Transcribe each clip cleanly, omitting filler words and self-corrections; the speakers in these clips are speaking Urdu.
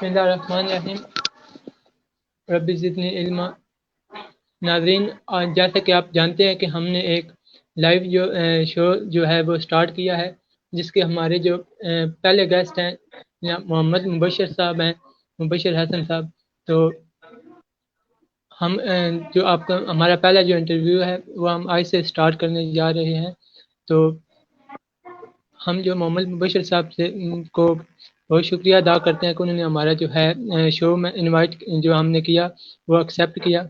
بسم اللہ الرحمن الرحیم رب زدنی علما۔ ناظرین، جیسا کہ آپ جانتے ہیں کہ ہم نے ایک لائیو شو جو ہے وہ سٹارٹ کیا ہے، جس کے ہمارے جو پہلے گیسٹ ہیں محمد مبشر صاحب ہیں، مبشر حسن صاحب۔ تو ہم جو آپ کا ہمارا پہلا جو انٹرویو ہے وہ ہم آج سے سٹارٹ کرنے جا رہے ہیں۔ تو ہم جو محمد مبشر صاحب سے کو بہت شکریہ ادا کرتے ہیں کہ انہوں نے ہمارا جو ہے شو میں انوائٹ جو ہم نے کیا وہ ایکسیپٹ کیا۔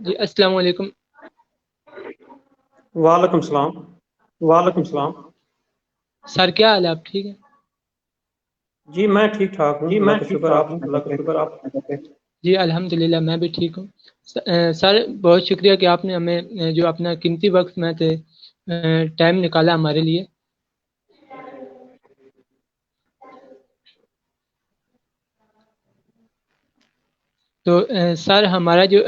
جی السلام علیکم۔ وعلیکم السلام۔ وعلیکم السلام سر، کیا حال ہے؟ آپ ٹھیک ہیں؟ جی میں ٹھیک ٹھاک ہوں، جی اللہ میں کا ٹھیک شکر، ٹھاک آپ ہوں، اللہ کا سنائیں۔ شکر، آپ جی الحمدللہ میں بھی ٹھیک ہوں۔ سر بہت شکریہ کہ آپ نے ہمیں جو اپنا قیمتی وقت میں تھے ٹائم نکالا ہمارے لیے۔ تو سر ہمارا جو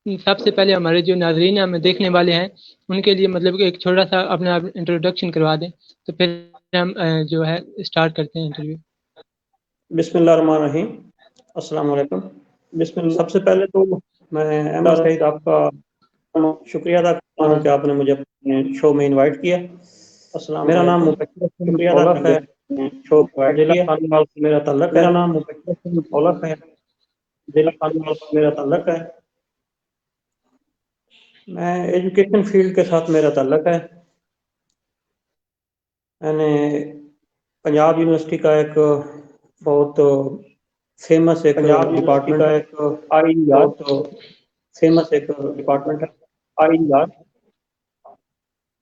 سب سے پہلے ہمارے جو ناظرین ہمیں دیکھنے والے ہیں ان کے لیے مطلب کہ ایک چھوٹا سا اپنا انٹروڈکشن کروا دیں، تو پھر ہم جو ہے اسٹارٹ کرتے ہیں انٹرویو۔ بسم اللہ الرحمن الرحیم، السلام علیکم۔ بسم اللہ۔ سب سے پہلے تو میں احمد سعید آپ کا شکریہ ادا کرتا ہوں کہ آپ نے مجھے اپنے شو میں انوائٹ کیا۔ السلام میرا نام علیکم۔ مبشر شکریہ ادا اولف ہے، کرتے ہیں شو پرووائڈ ضلع کیا۔ خانوال سے میرا تعلق ہے۔ میرا نام مبشر اولف ہے، ضلع خانوال سے میرا تعلق ہے۔ میں ایجوکیشن فیلڈ کے ساتھ میرا تعلق ہے۔ میں نے پنجاب یونیورسٹی کا ایک بہت فیمس ایک پنجاب یونیورسٹی ڈپارٹمنٹ کا ہے، ایک آئی یار بہت فیمس ایک ڈپارٹمنٹ ہے۔ آئی یار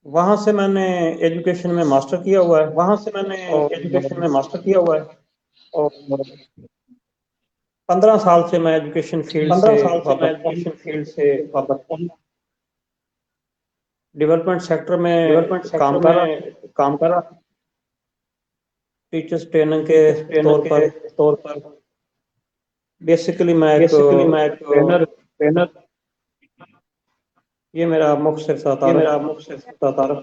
وہاں سے میں نے ایجوکیشن میں ماسٹر کیا ہوا ہے، وہاں سے میں نے اور ایجوکیشن میں ماسٹر کیا ہوا ہے، اور 15 سال سے میں ایجوکیشن فیلڈ 15 سے سال سے میں وابستہ ہوں۔ ایجوکیشن فیلڈ سے وابستہ ہوں، ڈیولپمنٹ سیکٹر میں ڈیولپمنٹ کام سیکٹر کر میں رہا ہوں، کام کر رہا ہوں، ٹیچرس ٹریننگ کے ٹیچرس ٹرینر طور پر۔ کے طور پر۔ بیسیکلی میں ایک بیسیکلی میں ایک ٹرینر، یہ میرا مختصر سا یہ تعارف میرا ہے۔ مختصر تعارف۔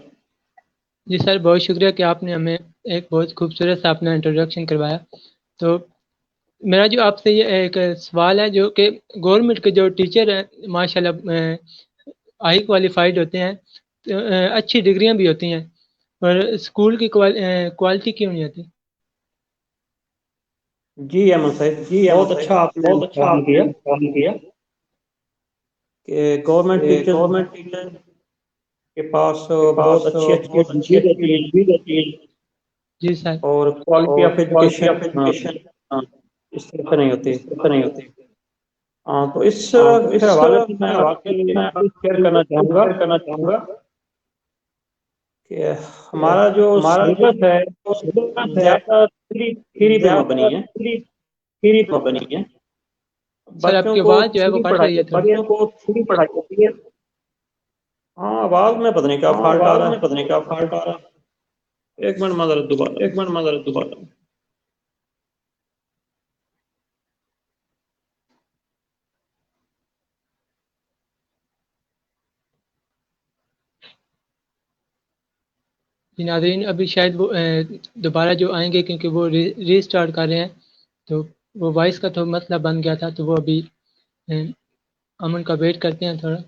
جی سر بہت شکریہ کہ آپ نے ہمیں ایک بہت خوبصورت سا اپنا انٹروڈکشن کروایا۔ تو میرا جو آپ سے یہ ایک سوال ہے، جو کہ گورنمنٹ کے جو ٹیچر ہیں ماشاءاللہ ہائی کوالیفائڈ ہوتے ہیں، اچھی ڈگریاں بھی ہوتی ہیں، اور اسکول کی کوالٹی کیوں نہیں ہوتی؟ جی احمد صاحب، جی احمد بہت صاحب، اچھا آپ نے بہت اچھا سوال آپ نے کیا سوال کیا کہ گورنمنٹ کہ ٹیچرز گورنمنٹ ٹیچر کے پاس کے بہت پاس اچھی اچھی بہت اچھی ڈگریز اچھی ہوتی ہیں ڈگریز ہوتی ہیں، جی سر، اور کوالٹی اور of quality of education education اس طرح سے نہیں ہوتی۔ اس طرح سے نہیں ہوتی۔ تو اس تو پھر اس حوالے سے میں آپ حوالے سے سے میں آپ شیئر سے کرنا چاہوں گا شیئر کرنا چاہوں گا کہ کہ ہمارا جو ہمارا جو سلیبس ہے سلیبس ہے زیادہ تھیوری پہ زیادہ مبنی ہے۔ تھیوری پہ بنی ہے۔ سر آپ بچوں کی کو آواز جو ہے وہ تھیوری کٹ پڑھائی رہی ہے ہوتی تھوڑی۔ ہے۔ بچوں کو تھوڑی پڑھائی ہوتی ہے۔ ہاں آواز میں پتہ نہیں کیا ہاں فالٹ آ آواز رہا میں پتہ نہیں کیا ہے، فالٹ آ رہا ہے۔ ایک منٹ معذرت دوبارہ۔ ایک منٹ معذرت دوبارہ۔ جی ناظرین، ابھی شاید وہ دوبارہ جو آئیں گے کیونکہ وہ ری اسٹارٹ کر رہے ہیں، تو وہ وائس کا تو مسئلہ بن گیا تھا، تو وہ ابھی ہم ان کا ویٹ کرتے ہیں تھوڑا۔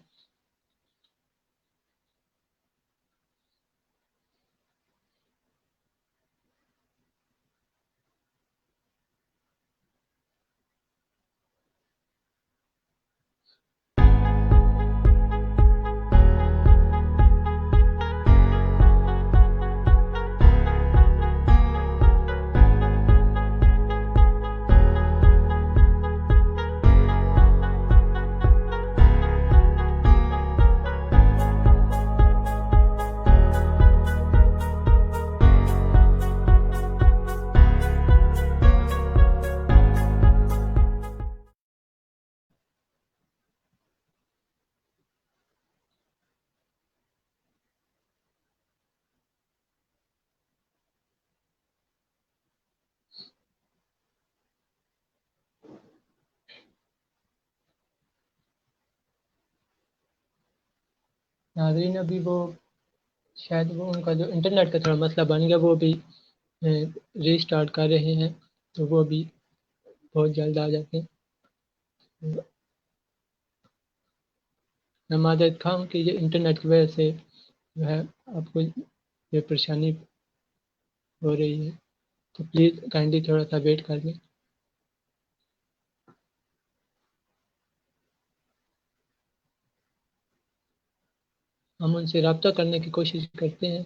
ناظرین ابھی وہ شاید وہ ان کا جو انٹرنیٹ کا تھوڑا مسئلہ بن گیا، وہ ابھی ری اسٹارٹ کر رہے ہیں۔ تو وہ بھی بہت جلد آ جاتے ہیں. میں معذرت خواہ ہوں کہ یہ انٹرنیٹ کی وجہ سے جو ہے آپ کو یہ پریشانی ہو رہی ہے، تو پلیز کائنڈلی تھوڑا سا ویٹ کر لیں. ہم ان سے رابطہ کرنے کی کوشش کرتے ہیں.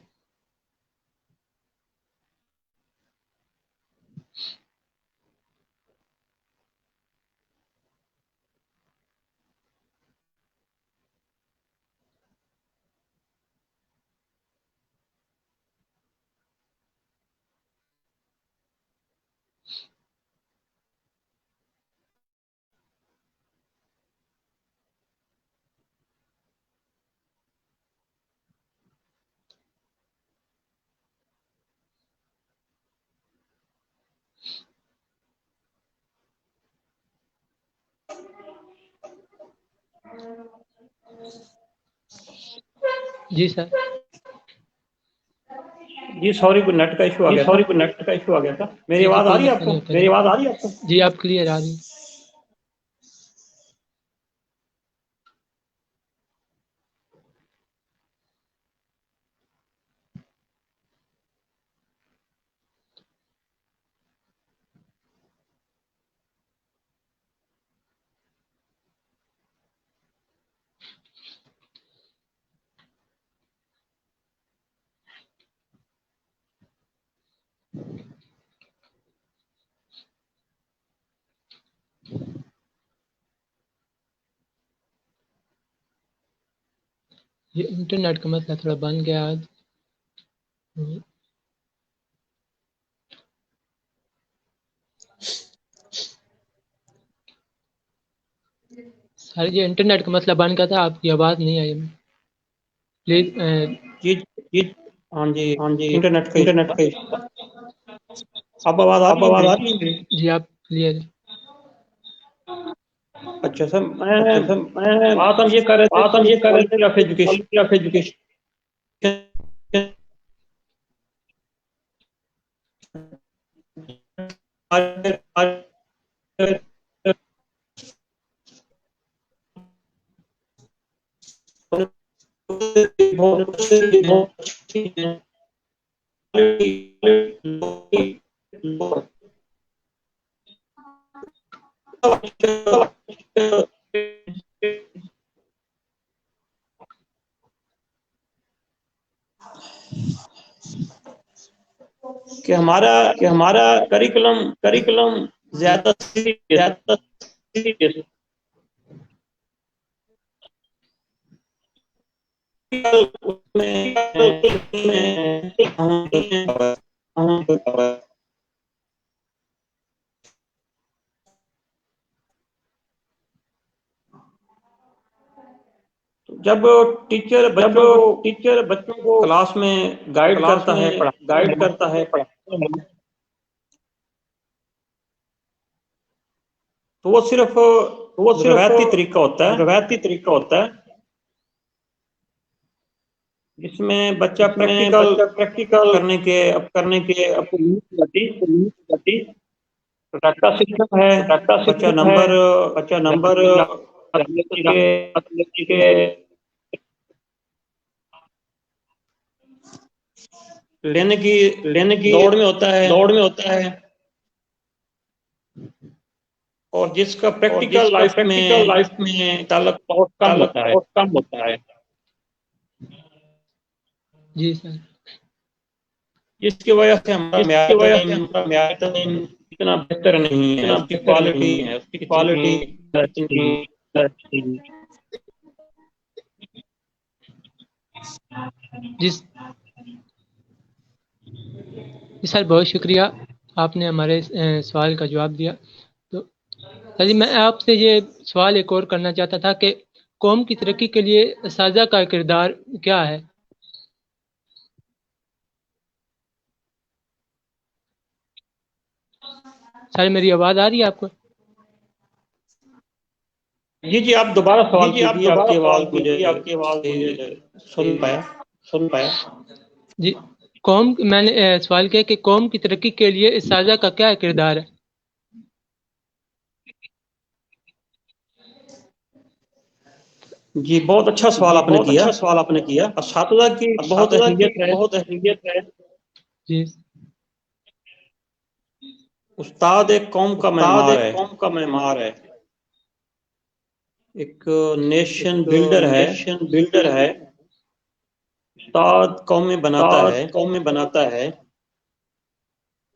جی سر. جی سوری، کوئی نیٹ کا ایشو آ گیا تھا. نیٹ کا ایشو آ گیا تھا. میری جی جی آواز آ کوئی رہی ہے مسئلہ آپ کو؟ نہیں ہوتا. میری آواز آ رہی ہے آپ کو؟ جی آپ کلیئر آ رہی ہے. یہ انٹرنیٹ کا مسئلہ تھوڑا بن گیا آج. سر یہ انٹرنیٹ کا مسئلہ بن گیا تھا، آپ کی آواز نہیں آئی. پلیز جی جی ہاں جی، ہاں جی، انٹرنیٹ کا ایشو انٹرنیٹ تھا. کا ایشو تھا. اب آواز آ اب رہی ہے آواز میری؟ آ رہی ہے میری؟ جی آپ کلیئر. اچھا سر، اچھا سر، میں بات ہم یہ کر رہے تھے بات ہم کہ یہ کر رہے تھے کوالٹی آف کہ ایجوکیشن کوالٹی آف ایجوکیشن بہت اچھی ہے. کہ ہمارا کریکولم کریکولم زیادہ زیادہ سیریس جب ٹیچر جب بچوں کو ٹیچر بچوں کو کلاس میں گائیڈ کلاس کرتا میں ہے، گائیڈ پڑھاتا ہے، کرتا ہے، پڑھاتا ہے، تو وہ صرف تو وہ صرف روایتی طریقہ ہوتا ہے روایتی طریقہ ہوتا ہے جس میں بچہ جس میں پریکٹیکل بچہ پریکٹیکل کرنے کے کرنے کے اپنی جاتی رٹا سسٹم ہے. ڈاٹا بچہ سسٹم ہے. نمبر بچہ نمبر کے لینے کی لینے کی دوڑ میں ہوتا ہے، دوڑ میں ہوتا ہے، اور جس کا اور جس پریکٹیکل کا لائف میں پریکٹیکل لائف میں تعلق بہت کم تعلق ہوتا ہے. بہت کم ہوتا ہے. جی سر. جس کی وجہ سے ہمارا جس کی معیار وجہ سے تعلیم ہمارا معیار تعلیم اتنا بہتر نہیں ہے، اتنا اس کی بہتر کوالٹی نہیں ہے، اس کی اتنی کوالٹی اتنی اتنی جس جی سر بہت شکریہ، آپ نے ہمارے سوال کا جواب دیا. تو سر جی میں آپ سے یہ سوال ایک اور کرنا چاہتا تھا کہ قوم کی ترقی کے لیے اساتذہ کا کردار کیا ہے؟ سر میری آواز آ رہی ہے آپ کو؟ جی آپ دوبارہ سوال جی آپ کیجیے، آپ دوبارہ کی آواز سوال مجھے کیجیے، آپ کی آواز مجھے سن پایا. سن پایا. جی میں نے سوال کیا کہ قوم کی ترقی کے لیے اساتذہ کا کیا کردار ہے؟ جی بہت اچھا سوال آپ نے بہت کیا. اچھا سوال آپ نے کیا. اساتذہ کی بہت اہمیت ہے. بہت اہمیت ہے. جی استاد ایک قوم کا استاد معمار ایک ہے, قوم کا معمار ہے, ایک نیشن ایک بلڈر ہے. نیشن بلڈر ہے. استاد قومیں بناتا استاد ہے. قومیں بناتا ہے.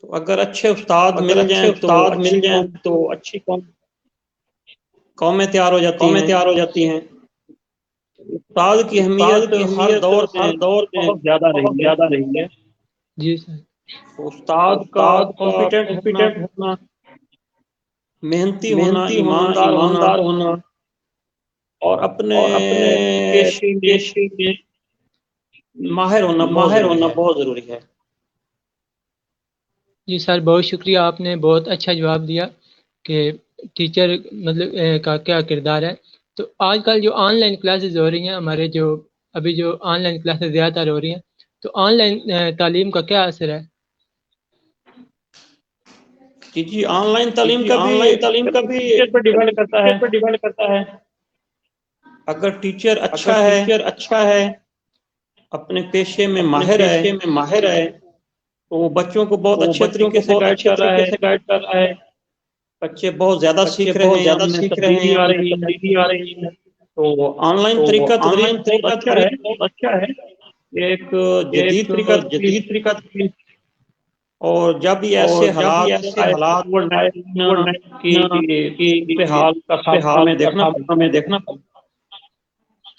تو اگر اچھے استاد اگر مل اچھے جائیں تو استاد اچھی مل جائیں قوم تو اچھی قومیں تیار ہو جاتی قومیں ہیں. تیار ہو جاتی ہیں. استاد کی استاد اہمیت کی ہر اہمیت دور میں ہر دور میں بہت زیادہ بہت رہی ہے. زیادہ رہی ہے. جی سر. استاد کا استاد کا کمپیٹنٹ ہونا, کمپیٹنٹ ہونا, محنتی ہونا, محنتی ہونا, ایماندار ہونا ایماندار ہونا اور اپنے اور اپنے پیشے میں پیشے میں ماہر ہونا بہت ماہر ضروری ہونا ہے. بہت ضروری ہے. جی سر بہت شکریہ, آپ نے بہت اچھا جواب دیا کہ ٹیچر مطلب کا کیا کردار ہے. تو آج کل جو آن لائن کلاسز ہو رہی ہیں ہمارے, جو ابھی جو آن لائن کلاسز زیادہ تر ہو رہی ہیں, تو آن لائن تعلیم کا کیا اثر ہے؟ جی آن لائن تعلیم جی کا بھی آن لائن تعلیم کا بھی ٹیچر پر ڈیپینڈ کرتا ہے. ٹیچر پر ڈیپینڈ کرتا ہے. اگر ٹیچر اگر اچھا ہے, ٹیچر اچھا ہے, اپنے پیشے میں اپنے ماہر ہے, پیشے میں ماہر ہے, تو وہ بچوں کو بہت تو وہ اچھے بچوں طریقے کو سے بہت گائیڈ اچھے کر رہا طریقے ہے. سے گائیڈ کر رہا ہے. بچے بہت زیادہ بچے سیکھ رہے بہت ہیں, زیادہ ان میں سیکھ رہے تبدیلی ہیں, آ ان میں رہی ہے. تبدیلی آ رہی ہے. تو آن لائن تو طریقہ آن تدریس لائن بہت طریقہ اچھا ہے. تدریس بہت اچھا ہے. یہ ایک ایک جدید طریقہ تدریس, جدید طریقہ تدریس, اور جب بھی ایسے اور جب بھی حالات ایسے آئے حالات آئے کی کی صورتحال کا سامنا حال ہمیں کا دیکھنا سامنا پڑتا ہمیں ہے. دیکھنا پڑتا ہے.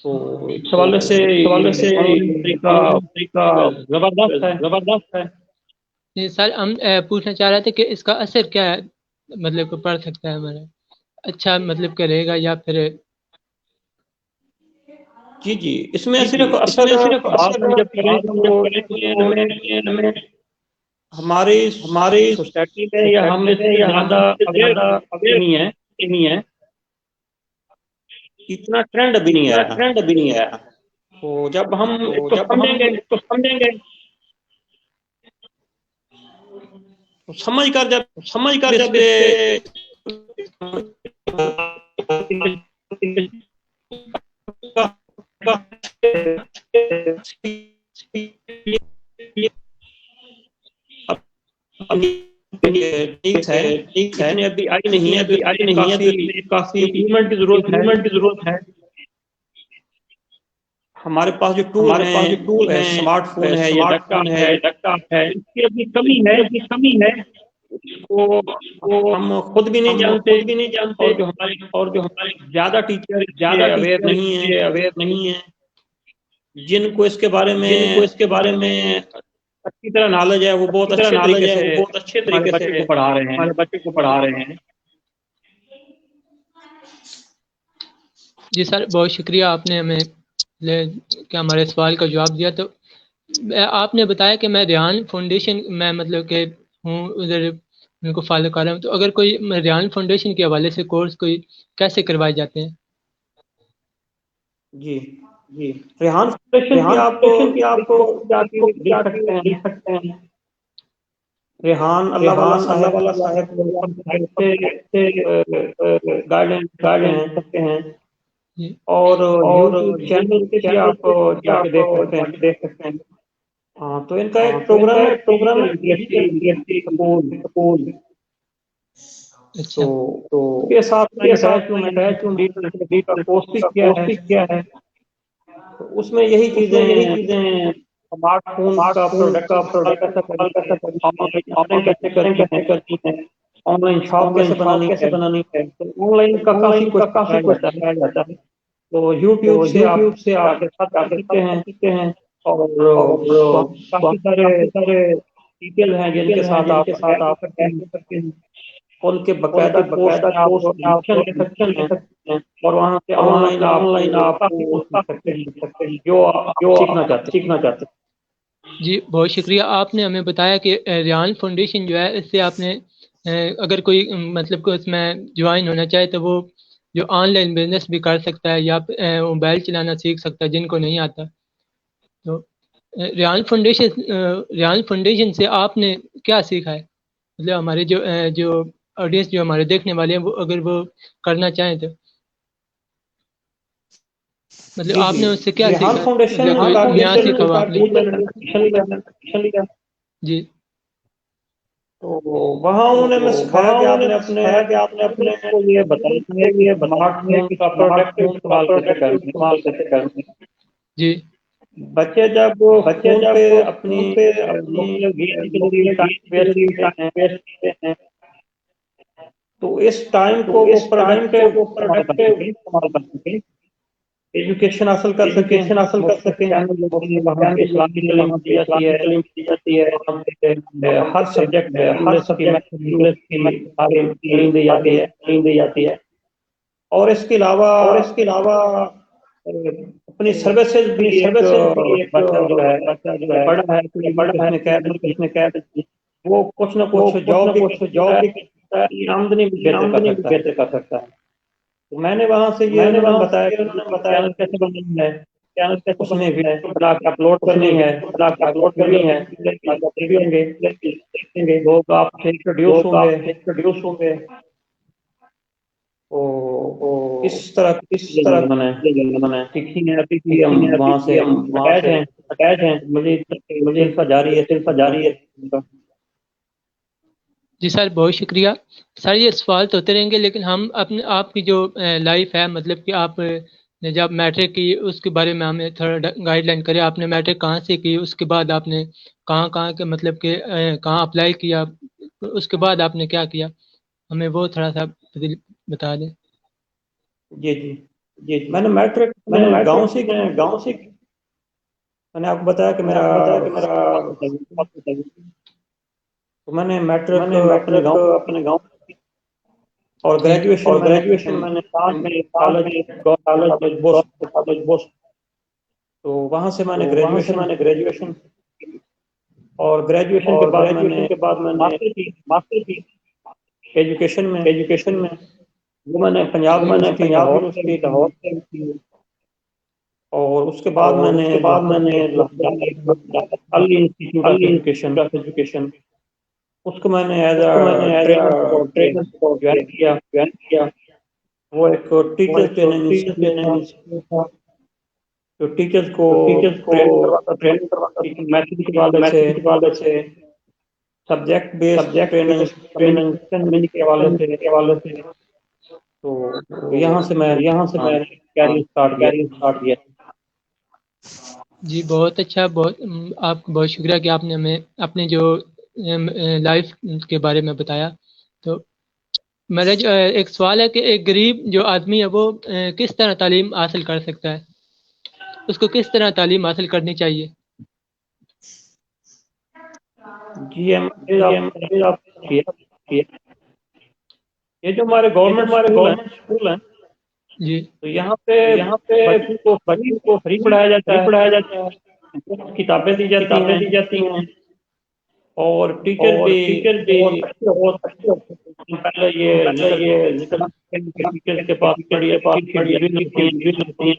تو اس تو حوالے سے اس حوالے سے آن لائن طریقہ آن لائن طریقہ زبردست ہے. زبردست ہے. جی سر, ہم پوچھنا چاہ رہے تھے کہ اس کا اثر کیا ہے, مطلب پڑ سکتا ہے ہمارا, اچھا مطلب کرے گا یا پھر؟ جی اس میں جی صرف اس اثر میں صرف بات اثر ہم جب کریں بات ہم تو جب کریں اس میں تو ہمیں ہمیں ہماری ہماری سوسائٹی میں یا ہم سوسائٹی میں میں سے یا ہم زیادہ سے اویئر زیادہ اویئر نہیں ہے. نہیں ہے. اتنا ٹرینڈ ابھی نہیں اتنا آیا. ٹرینڈ ابھی نہیں آیا. تو جب ہم تو اس کو جب ہم سمجھیں گے, اس کو سمجھیں گے, تو سمجھ کر سمجھ کر جب اس جب پہ ٹھیک ہے, ٹھیک ہے, اتنی ابھی آئی نہیں اتنی ہے, تو ابھی اس آئی میں نہیں ہے, تو کافی اس میں کافی امپرومنٹ کی ضرورت ہے. امپرومنٹ کی ضرورت ہے. ہمارے پاس جو ٹول ہمارے پاس جو ٹول ہیں, ہیں, اسمارٹ فون ہے یا اسمارٹ ڈیسک فون ٹاپ ہے, ہے, ڈیسک ٹاپ ہے, اس کی ابھی اس کمی ہے. کی ابھی کمی ہے. اس کو وہ ہم خود بھی نہیں ہم جانتے, خود بھی نہیں جانتے, اور جو ہمارے اور جو ہمارے زیادہ ٹیچر اس سے زیادہ اویئر ٹیچر نہیں اس ہیں. سے اویئر نہیں ہیں, جن کو اس کے بارے میں جن کو اس کے بارے میں اچھی طرح نالج ہے, وہ بہت اچھی طرح اچھے طریقے نالج ہے, سے وہ بہت اچھے ہمارے طریقے سے بچے کو پڑھا رہے ہیں. ہمارے بچے کو پڑھا رہے ہیں. جی سر بہت شکریہ, آپ نے ہمیں کیا ہمارے سوال کا جواب دیا. تو آپ نے بتایا کہ میں ریحان فاؤنڈیشن میں مطلب کہ ہوں, ادھر ان کو فالو کر رہا ہوں. تو اگر کوئی ریحان فاؤنڈیشن کے حوالے سے کورس کوئی کیسے کروائے جاتے ہیں؟ جی جی ریحان فاؤنڈیشن کی ریحان آپ فاؤنڈیشن کی آپ جا اس کے کو دیکھ جا کے سکتے ہیں. دیکھ سکتے ہیں. ریحان اللہ والا ریحان اللہ صاحب والا کی صاحب سے سے گائیڈنس سکتے ہیں, گائیڈنس کرتے ہیں, اور اور یوٹیوب چینل یوٹیوب سے بھی چینل آپ سے بھی جا کے آپ دیکھ سکتے جا ہیں. کے دیکھ سکتے ہیں. ہاں, تو ان کا ایک تو ان کا پروگرام ہے ایک پروگرام ڈیجیٹل ہے ڈیجیٹل لٹریسی سپورٹ. سپورٹ. تو اچھا. تو اس کے ساتھ اس میں کے یہ ہے ساتھ کہ میں میں یہ نے ہے کہ ڈیجیٹل میں سپورٹ کا کورس بھی کا کیا کورس ہے. بھی کیا ہے. تو اس میں یہی اس میں چیزیں یہی چیزیں اسمارٹ فون اسمارٹ کا فون پروڈکٹ کا استعمال پروڈکٹ کیسے استعمال کرنی ہے, کیسے کرنی آن ہے, لائن آن ارننگ کیسے لائن کرنی ہے, کیسے کرنی ہے, on line shop on line کیسے شاپ بنانی کیسے ہے. بنانی ہے. تو آن لائن کا آن کافی لائن کا کچھ کافی سکھایا کچھ جاتا ہے. سکھایا جاتا ہے. تو تو یوٹیوب سے آپ یوٹیوب سے جا آپ کے سب جا کر کے سکتے سب ہیں, کر سکتے ہیں, اور اور وہاں کافی سارے کافی سارے ٹیچر ہیں جن کے ساتھ جن آپ کے بیٹھ ساتھ آپ سکتے ہیں, بیٹھ کرتے ہیں, ان کے ان باقاعدہ کے کورس باقاعدہ میں آپ کورس میں آپ ایڈمیشن لے سکتے ایڈمیشن لے ہیں, سکتے ہیں, اور وہاں سے اور آن وہاں لائن سے آن آپ لائن آپ کافی کچھ سیکھ کافی سکتے کچھ ہیں سیکھ سکتے ہیں جو آپ جو سیکھنا چاہتے ہیں. سیکھنا چاہتے ہیں. جی بہت شکریہ, آپ نے ہمیں بتایا کہ ریحان فاؤنڈیشن جو ہے اس سے آپ نے اگر کوئی مطلب کہ اس میں جوائن ہونا چاہے تو وہ جو آن لائن بزنس بھی کر سکتا ہے, یا موبائل چلانا سیکھ سکتا ہے جن کو نہیں آتا. تو ریحان فاؤنڈیشن سے آپ نے کیا سیکھا ہے, مطلب ہمارے جو آڈینس جو ہمارے دیکھنے والے ہیں وہ اگر وہ کرنا چاہیں تو؟ مطلب جی آپ جی نے اس سے کیا ریحان سیکھا؟ فاؤنڈیشن مطلب کوئی کا نیا سیکھا ہوا آپ نے؟ جی تو وہاں انہوں نے ہمیں سکھایا کہ آپ نے اپنے کو یہ بتانا ہے کہ اسمارٹ فون کا پروڈکٹیو استعمال کیسے کرنا ہے۔ جی بچے جب فون پہ اپنی مختلف گیم کے ذریعے ٹائم ویسٹ کرتے ہیں تو اس ٹائم کو وہ پروڈکٹیو استعمال کر سکیں، ایجوکیشن حاصل کر سکیں، مختلف چینل ہوتے ہیں وہاں پہ اسلامی تعلیم دی جاتی ہے، وہاں پہ ہر سبجیکٹ میں انگلش کی میتھ کی تعلیم دی جاتی ہے، اور اس کے علاوہ اپنی سروسز بھی ایک بچہ جو ہے بڑا ہے تو اس نے قید کی، وہ کچھ نہ کچھ جاب بھی کر سکتا ہے، اپنی آمدنی بھی بہتر کر سکتا ہے۔ تو میں نے وہاں سے یہ انہوں نے بتایا کہ چینل کیسے بننا ہے، اس میں ویڈیو بنا کے اپلوڈ کرنی ہے تاکہ ویڈیو ہوں گے، لوگ آپ سے انٹروڈیوس ہوں گے، تو اس طرح میں نے سیکھی ہے، ابھی ہم وہاں سے اٹیچ ہیں، مزید سلسلہ جاری ہے سیکھنے کا۔ جی سر بہت شکریہ سر، یہ سوال تو ہوتے رہیں گے لیکن ہم اپنے آپ کی جو لائف ہے، مطلب کہ آپ نے جب میٹرک کی اس کے بارے میں ہمیں تھوڑا گائیڈ لائن کرے، آپ نے میٹرک کہاں سے کی، اس کے بعد آپ نے کہاں کے مطلب کہ کہاں اپلائی کیا، اس کے بعد آپ نے کیا کیا، ہمیں وہ تھوڑا سا بتا دیں۔ جی میں نے میٹرک گاؤں سے میں نے آپ کو بتایا کہ میرا تو میں نے میٹرک اپنے گاؤں اور گریجویشن میں نے ساتھ میں کالج بوسٹ، تو وہاں سے میں نے گریجویشن اور گریجویشن کے بعد میں نے ماسٹر کی ایجوکیشن میں، وہ میں نے پنجاب یونیورسٹی لاہور سے کی، اور اس کے بعد میں نے علی انسٹیٹیوٹ آف ایجوکیشن، اس کو میں نے ایز اے ٹرینر جوائن کیا، وہ ایک ٹیچر ٹریننگ انسٹیٹیوٹ تھا جو ٹیچرز کو ٹرین کرواتا تھا میتھڈ کے حوالے سے، سبجیکٹ بیسڈ ٹریننگ، کمیونیکیشن کے حوالے سے، تو یہاں سے میں کیریئر اسٹارٹ کیا۔ جی بہت اچھا، آپ کو بہت شکریہ کہ آپ نے ہمیں اپنے جو لائف کے بارے میں بتایا۔ تو میرا جو ایک سوال ہے کہ ایک غریب جو آدمی ہے وہ کس طرح تعلیم حاصل کر سکتا ہے، اس کو کس طرح تعلیم حاصل کرنی چاہیے؟ جی یہ جو ہمارے گورنمنٹ اسکول ہیں جی تو یہاں پہ بچوں کو فری پڑھایا جاتا ہے، کتابیں دی جاتی ہیں، اور ٹیچر بھی بہت اچھے پہلے یہ ذکر ٹیچر کے پاس بڑی اچھی ڈگری ہوتی ہیں،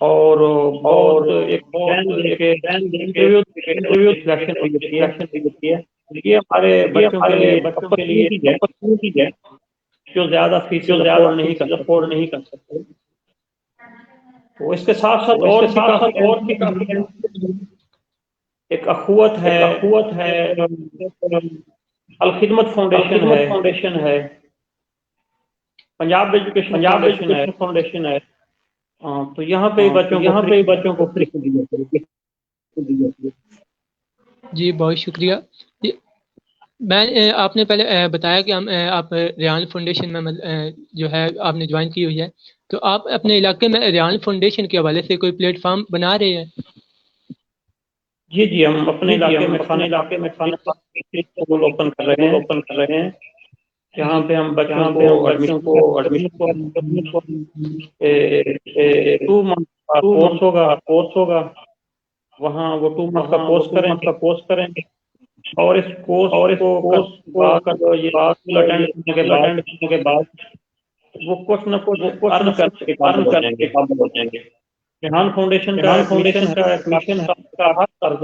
اور بہت ایک ٹائم دے کے انٹرویو سلیکشن ہوتی ہے۔ یہ ہمارے بچوں کے لیے اپرچونٹی ہے جو زیادہ فیسز افورڈ نہیں کر سکتے، تو اس کے ساتھ ساتھ اور بھی کافی ایک اخوت ہے، الخدمت فاؤنڈیشن ہے، پنجاب ایجوکیشن فاؤنڈیشن ہے، تو یہاں پہ بچوں کو فری جی بہت شکریہ۔ میں آپ نے پہلے بتایا کہ آپ ریحان فاؤنڈیشن میں جو ہے آپ نے جوائن کی ہوئی ہے، تو آپ اپنے علاقے میں ریحان فاؤنڈیشن کے حوالے سے کوئی پلیٹ فارم بنا رہے ہیں؟ جی ہم اپنے علاقے میں کھانا اوپن کر رہے ہیں، جہاں پہ ہم بچوں کو ایڈمیشن 2 منتھ کا کورس ہوگا، وہاں وہ 2 منتھ کا کورس کریں گے، اور اس کورس کو اٹینڈ کرنے کے بعد وہ کچھ نہ کچھ ارن کرنے کے قابل ہو جائیں گے۔ ریحان فاؤنڈیشن کا ایک مشن ہے کا ہر قرض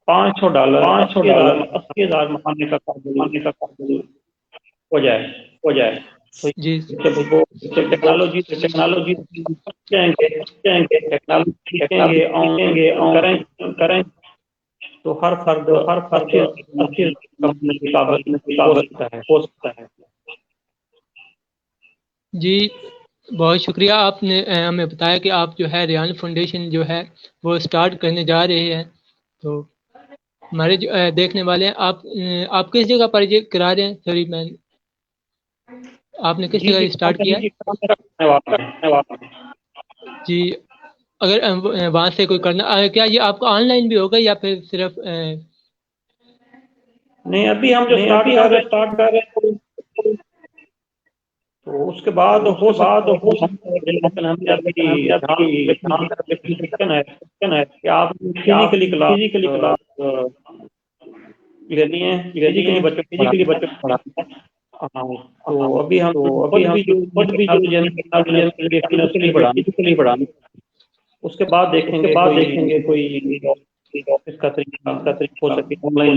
$500 $80,000 مہینے کا قرض ہو جائے۔ جی وہ ٹیکنالوجی جائیں گے ٹیکنالوجی سیکھیں گے اور کریں تو ہر فرد اچھی کمپنی کے قابل ہو سکتا ہے جی بہت شکریہ، آپ نے ہمیں بتایا کہ آپ جو ہے ریان فاؤنڈیشن جو ہے وہ اسٹارٹ کرنے جا رہے ہیں. تو ہمارے جو دیکھنے والے ہیں، آپ کس جگہ پر یہ کرا رہے ہیں؟ سوری میں آپ نے کس جگہ اسٹارٹ کیا ہے؟ جی اگر وہاں سے کوئی کرنا، کیا یہ آپ کو آن لائن بھی ہوگا یا پھر صرف نہیں ابھی ہم جو اسٹارٹ کر رہے ہیں تو اس کے بعد ہو سکتا ہے لیکن ہمیں ابھی ہے کہ آپ فزیکلی کلاس لینی ہے فزیکلی بچوں کو پڑھانا ہے. تو ابھی ہم خود بھی جو فزیکلی پڑھانا اس کے بعد دیکھیں گے کوئی اس کا طریقہ ہو سکے آن لائن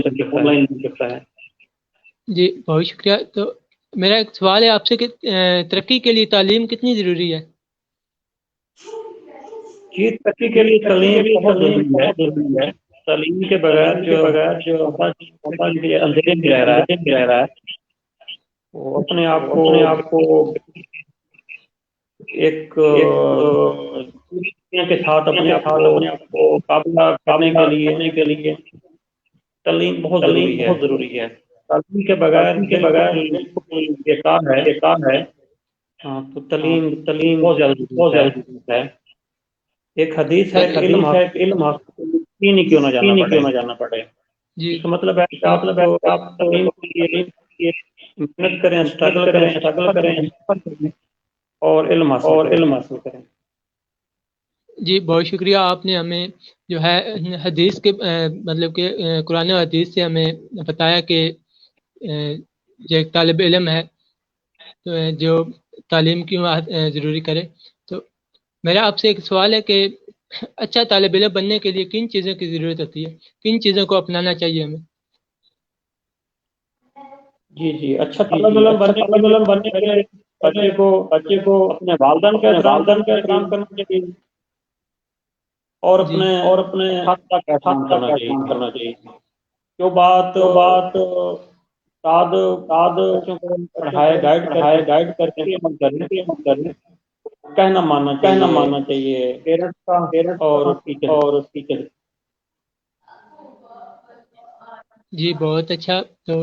ہو سکتا ہے. جی بہت شکریہ. تو میرا ایک سوال ہے آپ سے کہ ترقی کے لیے تعلیم کتنی ضروری ہے؟ جی ترقی کے لیے تعلیم بہت ضروری ہے. تعلیم کے بغیر جو اندھیرے میں رہ رہا ہے وہ اپنے آپ کو ایک کے ساتھ اپنے آپ کو قابل کرنے کے لیے تعلیم بہت ضروری ہے. تعلیم کے بغیر بالکل بیکار ہے. ہاں تو تعلیم بہت زیادہ ضروری ہے. ایک حدیث ہے علم نہیں کیوں نہ جانا پڑے. جی اس کا مطلب ہے کہ آپ تعلیم کے لیے محنت کریں اسٹرگل کریں اور علم حاصل کریں. جی بہت شکریہ، آپ نے ہمیں جو ہے حدیث کے مطلب کہ قرآن و حدیث سے ہمیں بتایا کہ جو ایک طالب علم ہے جو تعلیم کیوں ضروری کرے. تو میرا آپ سے ایک سوال ہے کہ اچھا طالب علم بننے کے لیے کن چیزوں کی ضرورت ہوتی ہے، کن چیزوں کو اپنانا چاہیے ہمیں؟ جی اچھا طالب علم بننے کے لیے بچے کو اپنے والدین کا احترام کرنا چاہیے اور جی اپنے خاصہ کا احترام کرنا چاہیے. جو بات استاد بچوں کو پڑھائے گائیڈ کرنے کہنا ماننا چاہیے پیرنٹس کا اور ٹیچر. جی بہت اچھا. تو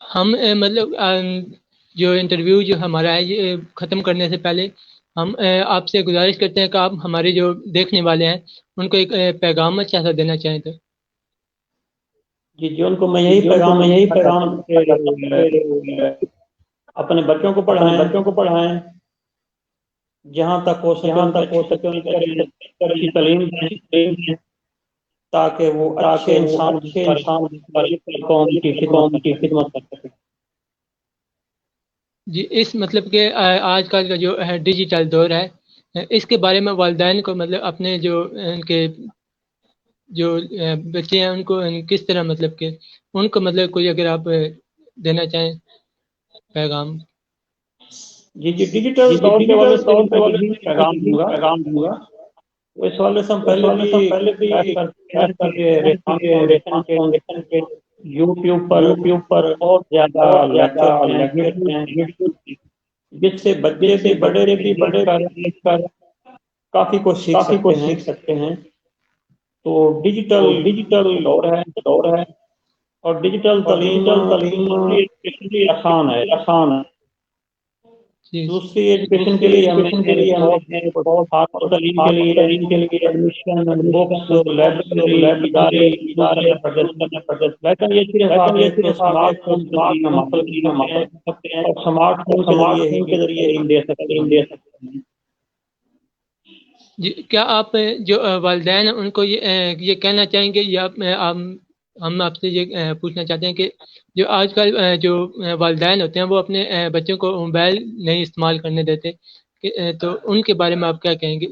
ہم مطلب جو انٹرویو جو ہمارا ہے یہ ختم کرنے سے پہلے ہم آپ سے گزارش کرتے ہیں کہ آپ ہمارے جو دیکھنے والے ہیں ان کو ایک پیغام اچھا سا دینا چاہیں تو. جی ان کو میں یہی پیغام اپنے بچوں کو پڑھائیں جہاں تک ہو سکے اچھی تعلیم تاکہ وہ اچھے انسان قوم کی خدمت کر سکے. جی اس مطلب کہ آج کل کا جو ہے ڈیجیٹل دور ہے، اس کے بارے میں والدین کو مطلب اپنے جو ان کے جو بچے ہیں ان کو کس طرح مطلب کہ ان کو مطلب کوئی اگر آپ دینا چاہیں پیغام. جی ڈیجیٹل دور کے والے سے میں پیغام دوں گا. اس والے سے ہم پہلے بھی فاؤنڈیشن کے یوٹیوب پر بہت زیادہ لیکچر ہیں جس سے بچے بھی بڑے بھی دیکھ کر کافی کچھ سیکھ سکتے ہیں. تو ڈیجیٹل دور ہے اور ڈیجیٹل تعلیم آسان ہے. جی دوسری ایجوکیشن کے لیے ہمیں بہت تعلیم کے لیے ایڈمیشن بکس لائبریری ادارے لیکن یہ صرف آپ ایک اسمارٹ فون کے ذریعے حاصل کر سکتے ہیں اور اسمارٹ فون کے ذریعے ہی تعلیم دے سکتے ہیں. جی کیا آپ جو والدین ہیں ان کو یہ کہنا چاہیں گے یا ہم آپ سے یہ پوچھنا چاہتے ہیں کہ جو آج کل جو والدین ہوتے ہیں وہ اپنے بچوں کو موبائل نہیں استعمال کرنے دیتے، تو ان کے بارے میں آپ کیا کہیں گے؟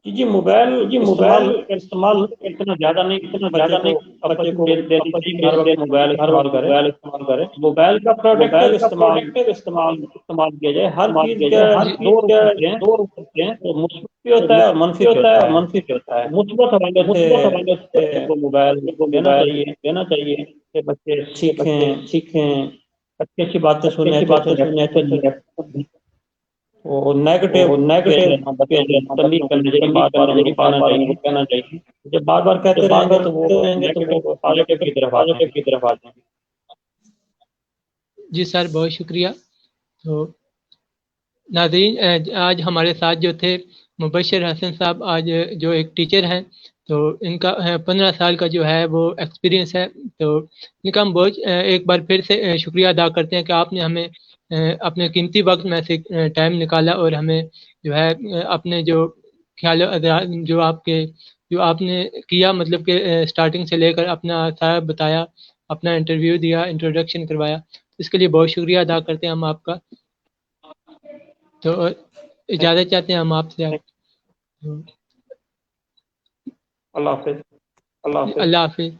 جی موبائل استعمال اتنا زیادہ نہیں بچے کو دینی چاہیے ہر وقت موبائل استعمال کرے موبائل کا پروڈکٹیو استعمال کیا جائے ہر چیز کا دو رخ ہوتے ہیں تو مثبت بھی ہوتا ہے اور منفی بھی ہوتا ہے مثبت حوالے سے کو موبائل دینا چاہیے کہ بچے سیکھیں اچھی اچھی باتیں سنیں اچھے سے وہ نیگیٹو پہ بچوں کو تنبیہ کرنی چاہیے بار بار ان کو کہنا چاہیے جب بار بار کہتے رہیں گے تو وہ پازیٹیو کی طرف آتے ہیں جی سر بہت شکریہ. تو ناظرین آج ہمارے ساتھ جو تھے مبشر حسن صاحب آج جو ایک ٹیچر ہیں تو ان کا 15 سال کا جو ہے وہ ایکسپیرینس ہے تو ان کا ہم بہت ایک بار پھر سے شکریہ ادا کرتے ہیں کہ آپ نے ہمیں اپنے قیمتی وقت میں سے ٹائم نکالا اور ہمیں جو ہے اپنے جو خیال جو آپ نے کیا مطلب کہ سٹارٹنگ سے لے کر اپنا سارا بتایا اپنا انٹرویو دیا انٹروڈکشن کروایا اس کے لیے بہت شکریہ ادا کرتے ہیں ہم آپ کا. تو اجازت چاہتے ہیں ہم آپ سے. اللہ حافظ. اللہ حافظ.